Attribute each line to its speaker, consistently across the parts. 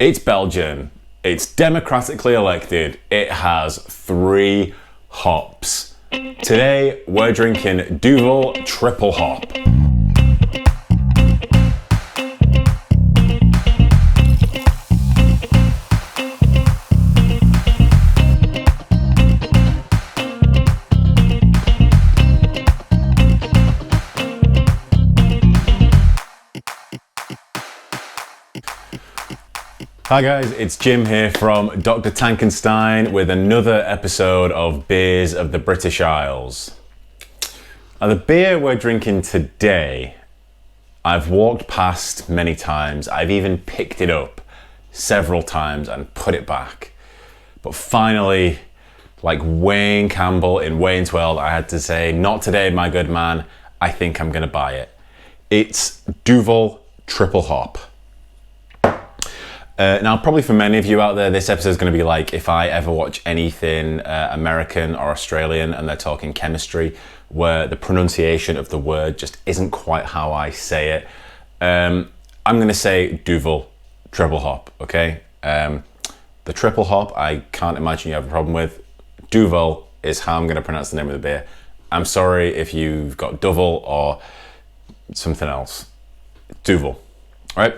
Speaker 1: It's Belgian. It's democratically elected. It has 3 hops. Today, we're drinking Duvel Tripel Hop. Hi guys, it's Jim here from Dr. Tankenstein with another episode of Beers of the British Isles. Now, the beer we're drinking today, I've walked past many times. I've even picked it up several times and put it back. But finally, like Wayne Campbell in Wayne's World, I had to say, not today, my good man. I think I'm gonna buy it. It's Duvel Tripel Hop. Now, probably for many of you out there, this episode is going to be like if I ever watch anything American or Australian and they're talking chemistry, where the pronunciation of the word just isn't quite how I say it. I'm going to say Duvel Tripel Hop, okay? The triple hop, I can't imagine you have a problem with. Duvel is how I'm going to pronounce the name of the beer. I'm sorry if you've got Duvel or something else. Duvel, all right?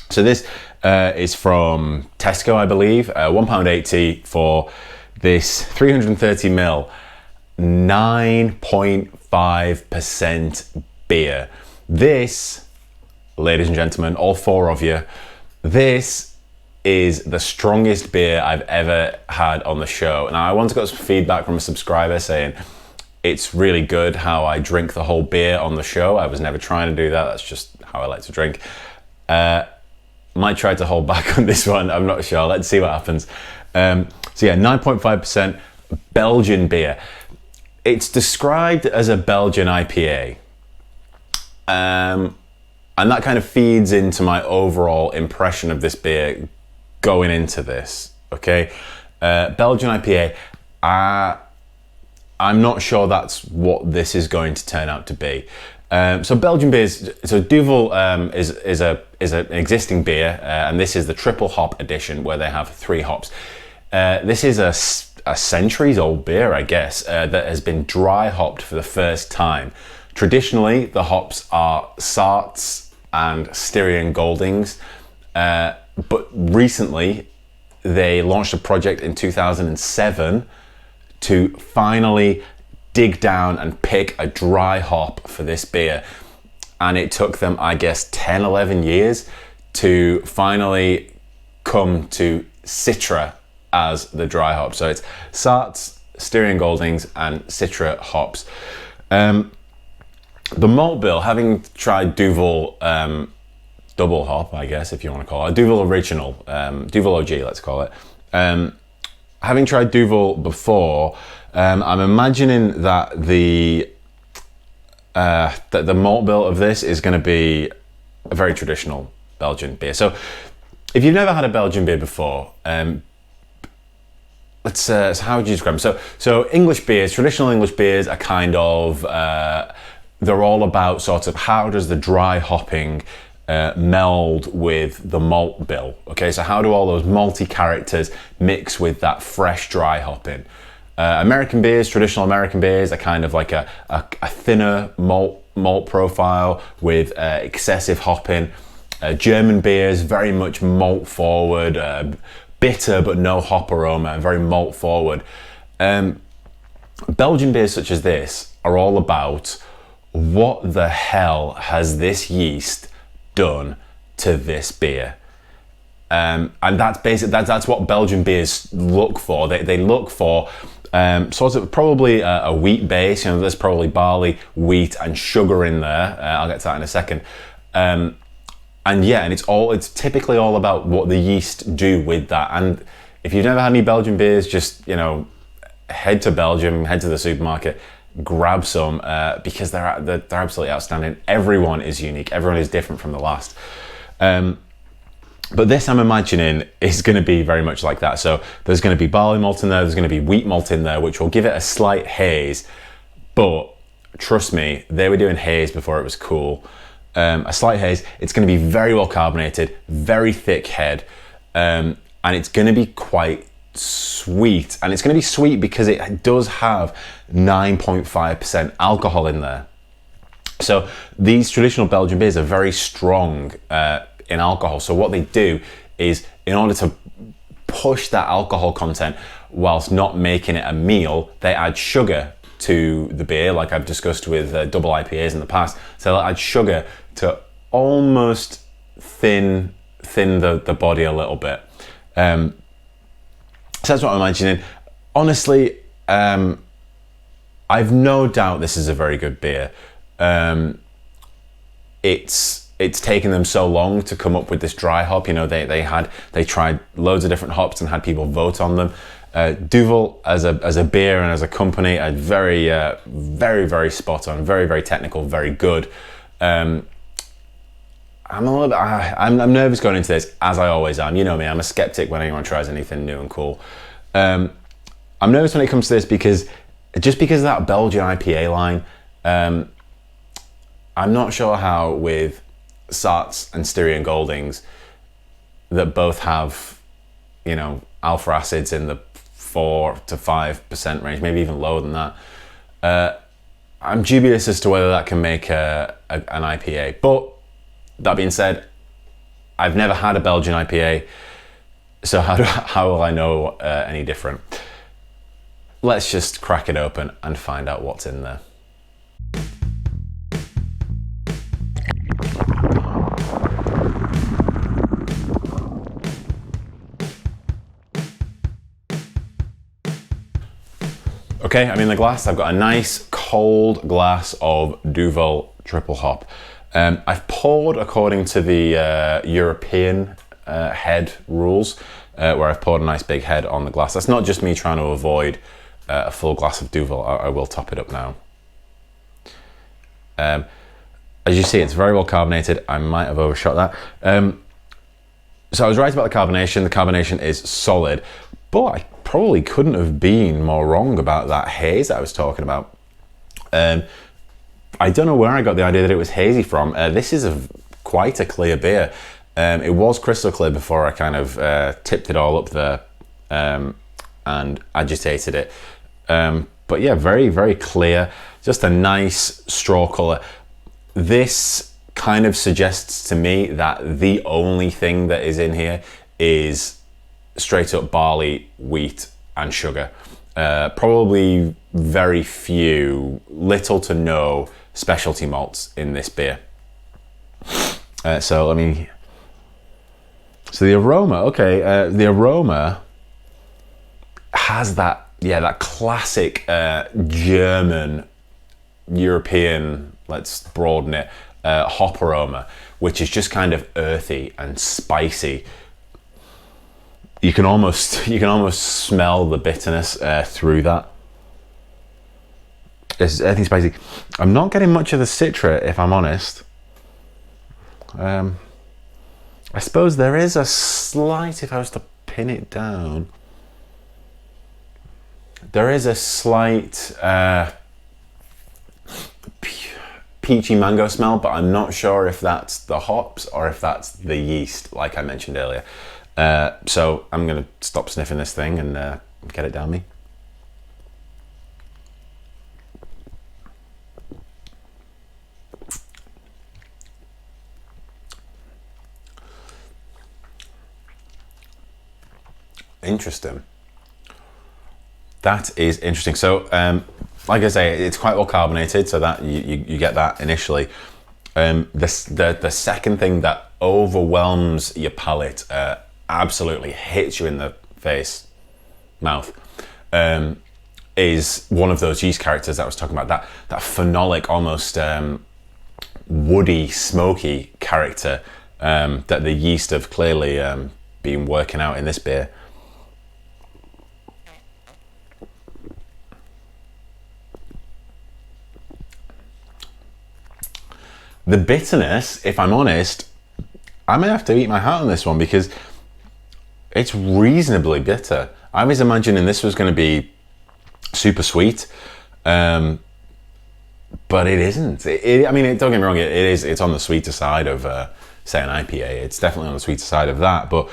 Speaker 1: So this is from Tesco, I believe, £1.80 for this 330ml, 9.5% beer. This, ladies and gentlemen, all 4 of you, this is the strongest beer I've ever had on the show. Now, I once got some feedback from a subscriber saying it's really good how I drink the whole beer on the show. I was never trying to do that. That's just how I like to drink. Might try to hold back on this one, I'm not sure. Let's see what happens. So yeah, 9.5% Belgian beer. It's described as a Belgian IPA. And that kind of feeds into my overall impression of this beer going into this, okay? Belgian IPA, I'm not sure that's what this is going to turn out to be. So Belgian beers, so Duvel is an existing beer, and this is the triple hop edition where they have 3 hops. This is a centuries old beer, I guess, that has been dry hopped for the first time. Traditionally, the hops are Saaz and Styrian Goldings, but recently they launched a project in 2007 to finally dig down and pick a dry hop for this beer. And it took them, I guess, 10, 11 years to finally come to Citra as the dry hop. So it's Saaz, Styrian Goldings, and Citra hops. The malt bill, having tried Duvel double hop, I guess, if you want to call it, Duvel original, Duvel OG, let's call it. Having tried Duvel before, I'm imagining that the malt bill of this is going to be a very traditional Belgian beer. So if you've never had a Belgian beer before, how would you describe them? So English beers, traditional English beers are kind of, they're all about sort of how does the dry hopping meld with the malt bill, okay? So how do all those malty characters mix with that fresh dry hopping? American beers, traditional American beers are kind of like a thinner malt profile with excessive hopping. German beers, very much malt forward, bitter but no hop aroma, very malt forward. Belgian beers such as this are all about what the hell has this yeast done to this beer. And that's basically, that's what Belgian beers look for. They look for sort of probably a wheat base. You know, there's probably barley, wheat, and sugar in there. I'll get to that in a second. And it's typically all about what the yeast do with that. And if you've never had any Belgian beers, just, you know, head to Belgium, head to the supermarket, grab some because they're absolutely outstanding. Everyone is unique. Everyone is different from the last. But this, I'm imagining, is going to be very much like that. So there's going to be barley malt in there, there's going to be wheat malt in there, which will give it a slight haze. But trust me, they were doing haze before it was cool. A slight haze. It's going to be very well carbonated, very thick head. and it's going to be quite sweet, and it's going to be sweet because it does have 9.5% alcohol in there. So these traditional Belgian beers are very strong in alcohol. So what they do is, in order to push that alcohol content whilst not making it a meal, they add sugar to the beer, like I've discussed with double IPAs in the past. So they'll add sugar to almost thin the body a little bit. So that's what I'm imagining. Honestly, I've no doubt this is a very good beer. It's taken them so long to come up with this dry hop. You know, they tried loads of different hops and had people vote on them. Duvel as a beer and as a company are very, very spot on, very technical, very good. I'm a little bit, I'm nervous going into this, as I always am. You know me, I'm a skeptic when anyone tries anything new and cool. I'm nervous when it comes to this because of that Belgian IPA line. I'm not sure how with Saaz and Styrian Goldings, that both have, you know, alpha acids in the 4 to 5% range, maybe even lower than that. I'm dubious as to whether that can make an IPA. But that being said, I've never had a Belgian IPA, so how will I know any different? Let's just crack it open and find out what's in there. Okay, I'm in the glass. I've got a nice cold glass of Duvel Tripel Hop. I've poured according to the European head rules, where I've poured a nice big head on the glass. That's not just me trying to avoid a full glass of Duvel. I will top it up now. As you see, it's very well carbonated. I might have overshot that. So I was right about the carbonation. The carbonation is solid, but I probably couldn't have been more wrong about that haze that I was talking about. I don't know where I got the idea that it was hazy from. This is quite a clear beer. It was crystal clear before I kind of tipped it all up there and agitated it. But yeah, very clear. Just a nice straw colour. This kind of suggests to me that the only thing that is in here is straight up barley, wheat and sugar. Probably very few, little to no specialty malts in this beer. So the aroma, okay, the aroma has that classic German, European, let's broaden it, hop aroma, which is just kind of earthy and spicy. You can almost smell the bitterness through that. It's earthy, spicy. I'm not getting much of the Citra, if I'm honest. I suppose there is a slight, if I was to pin it down, there is a slight peachy mango smell, but I'm not sure if that's the hops or if that's the yeast, like I mentioned earlier. So I'm going to stop sniffing this thing and get it down me. Interesting. That is interesting. So, like I say, it's quite well carbonated, so that you get that initially. The second thing that overwhelms your palate, absolutely hits you in the face, mouth, is one of those yeast characters that I was talking about. That phenolic, almost woody, smoky character that the yeast have clearly been working out in this beer. The bitterness, if I'm honest, I may have to eat my hat on this one because it's reasonably bitter. I was imagining this was going to be super sweet, but it isn't. I mean, don't get me wrong, it's on the sweeter side of, say, an IPA. It's definitely on the sweeter side of that, but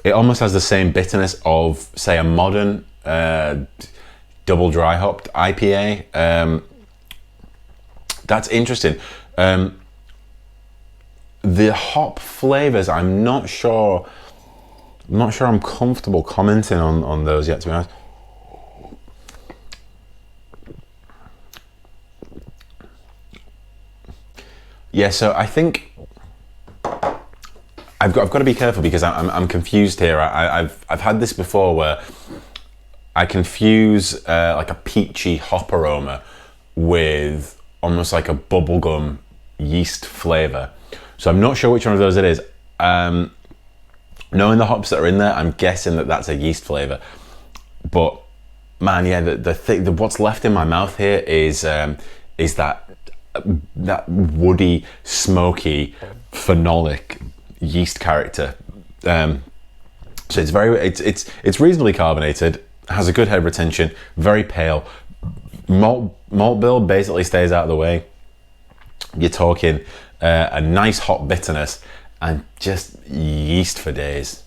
Speaker 1: It almost has the same bitterness of, say, a modern double dry hopped IPA. That's interesting. The hop flavors, I'm not sure I'm comfortable commenting on those yet, to be honest. Yeah, so I think I've got to be careful because I'm confused here. I've had this before where I confuse like a peachy hop aroma with almost like a bubblegum yeast flavor. So I'm not sure which one of those it is. Knowing the hops that are in there, I'm guessing that that's a yeast flavor. But man, yeah, the what's left in my mouth here is that woody, smoky, phenolic yeast character. So it's reasonably carbonated, has a good head retention, very pale. Malt bill basically stays out of the way. You're talking a nice hop bitterness and just yeast for days.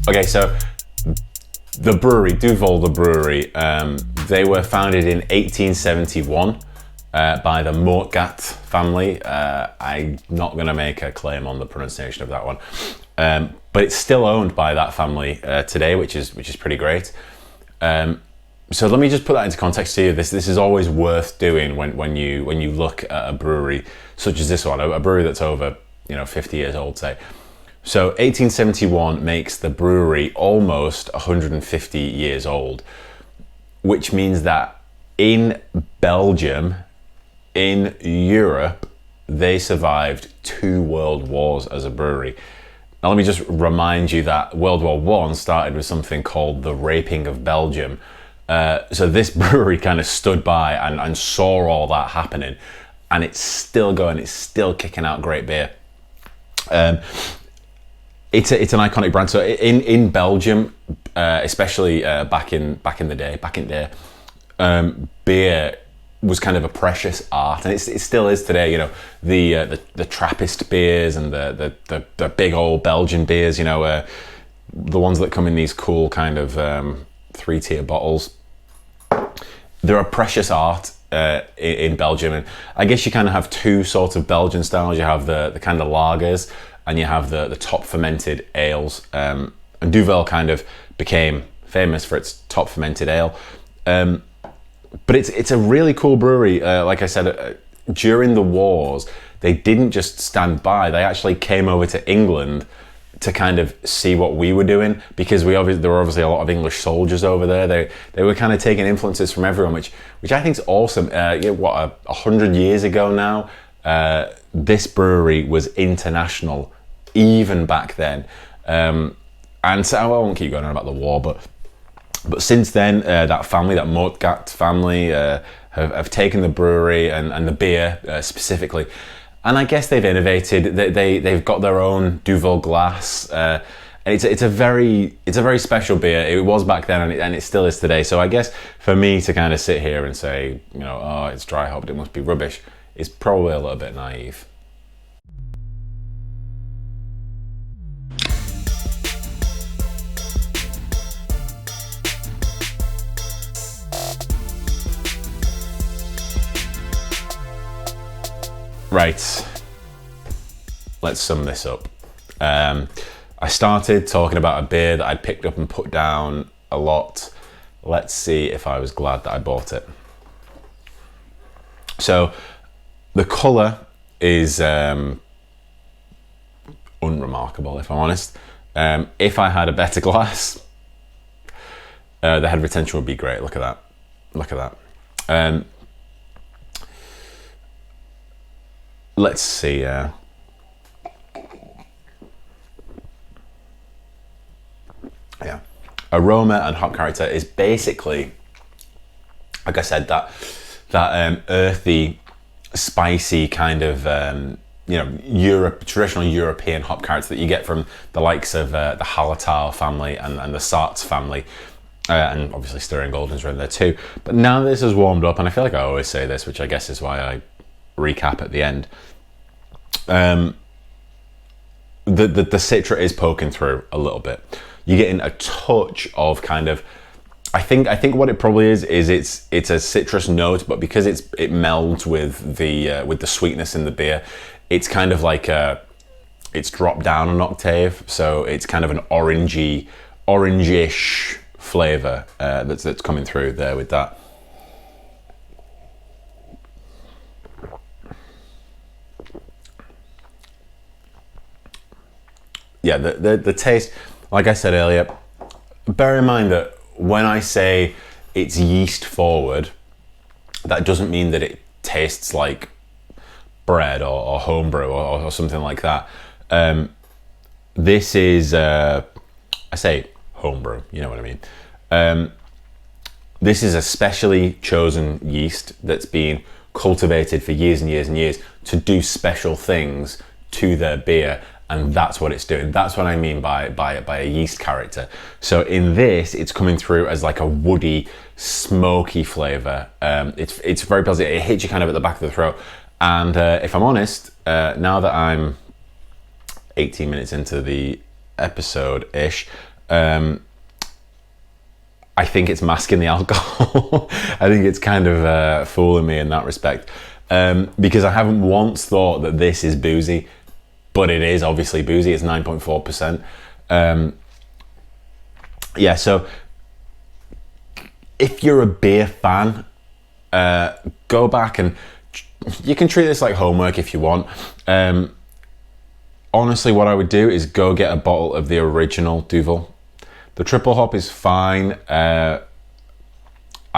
Speaker 1: Okay, so the brewery, Duvel the brewery, they were founded in 1871 by the Moortgaat family. I'm not going to make a claim on the pronunciation of that one, but it's still owned by that family today, which is pretty great. So let me just put that into context to you. This is always worth doing when you look at a brewery such as this one, a brewery that's over 50 years old, say. So 1871 makes the brewery almost 150 years old, which means that in Belgium, in Europe, they survived 2 world wars as a brewery. Now let me just remind you that World War I started with something called the Raping of Belgium. So this brewery kind of stood by and saw all that happening, and it's still going, it's still kicking out great beer. It's an iconic brand. So in Belgium, especially back in the day, beer was kind of a precious art, and it still is today. The Trappist beers and the big old Belgian beers. The ones that come in these cool kind of 3-tier bottles. They're a precious art in Belgium, and I guess you kind of have 2 sorts of Belgian styles. You have the kind of lagers, and you have the top fermented ales. And Duvel kind of became famous for its top fermented ale. But it's a really cool brewery. Like I said, during the wars, they didn't just stand by. They actually came over to England to kind of see what we were doing, because there were obviously a lot of English soldiers over there. They were kind of taking influences from everyone, which I think is awesome. 100 years ago now, this brewery was international even back then. And so I won't keep going on about the war, but since then, that family, that Moortgaat family, have taken the brewery and the beer specifically, and I guess they've innovated. They've got their own Duvel glass. And it's a very special beer. It was back then, and it still is today. So I guess for me to kind of sit here and say, oh, it's dry hopped, it must be rubbish, is probably a little bit naive. Right, let's sum this up. I started talking about a beer that I'd picked up and put down a lot. Let's see if I was glad that I bought it. So the colour is unremarkable, if I'm honest. If I had a better glass, the head retention would be great. Look at that. Look at that. Let's see. Yeah, aroma and hop character is basically, like I said, that earthy, spicy kind of traditional European hop character that you get from the likes of the Hallertau family and the Saaz family. And obviously Styrian Goldings are in there too. But now that this has warmed up, and I feel like I always say this, which I guess is why I recap at the end, the Citra is poking through a little bit. You're getting a touch of kind of, I think what it probably is it's a citrus note, but because it melds with the sweetness in the beer, it's kind of like it's dropped down an octave, so it's kind of an orangish flavor that's coming through there with that. Yeah, the taste, like I said earlier, bear in mind that when I say it's yeast forward, that doesn't mean that it tastes like bread or homebrew or something like that. This is, I say homebrew, you know what I mean. This is a specially chosen yeast that's been cultivated for years and years and years to do special things to their beer, and that's what it's doing. That's what I mean by a yeast character. So in this, it's coming through as like a woody, smoky flavor. It's very pleasant. It hits you kind of at the back of the throat. And if I'm honest, now that I'm 18 minutes into the episode-ish, I think it's masking the alcohol. I think it's kind of fooling me in that respect. Because I haven't once thought that this is boozy, but it is obviously boozy. It's 9.4%. Yeah, so if you're a beer fan, go back and you can treat this like homework if you want. Honestly, what I would do is go get a bottle of the original Duvel. The triple hop is fine. I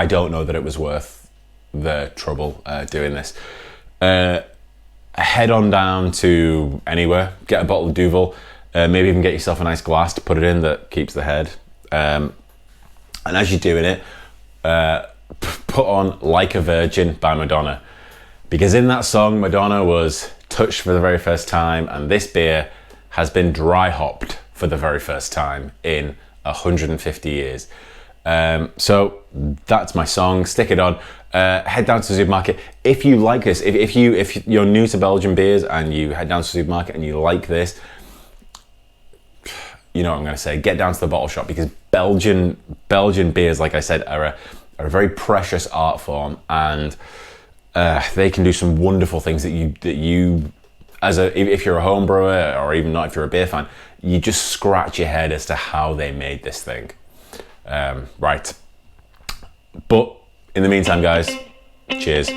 Speaker 1: don't know that it was worth the trouble doing this. Head on down to anywhere, get a bottle of Duvel, maybe even get yourself a nice glass to put it in that keeps the head. And as you're doing it, put on Like a Virgin by Madonna. Because in that song, Madonna was touched for the very first time, and this beer has been dry hopped for the very first time in 150 years. So that's my song. Stick it on. Head down to the supermarket if you like this. If you're new to Belgian beers and you head down to the supermarket and you like this, you know what I'm going to say. Get down to the bottle shop, because Belgian beers, like I said, are a very precious art form, and they can do some wonderful things that you if you're a home brewer, or even not if you're a beer fan, you just scratch your head as to how they made this thing. Right. But in the meantime, guys, cheers.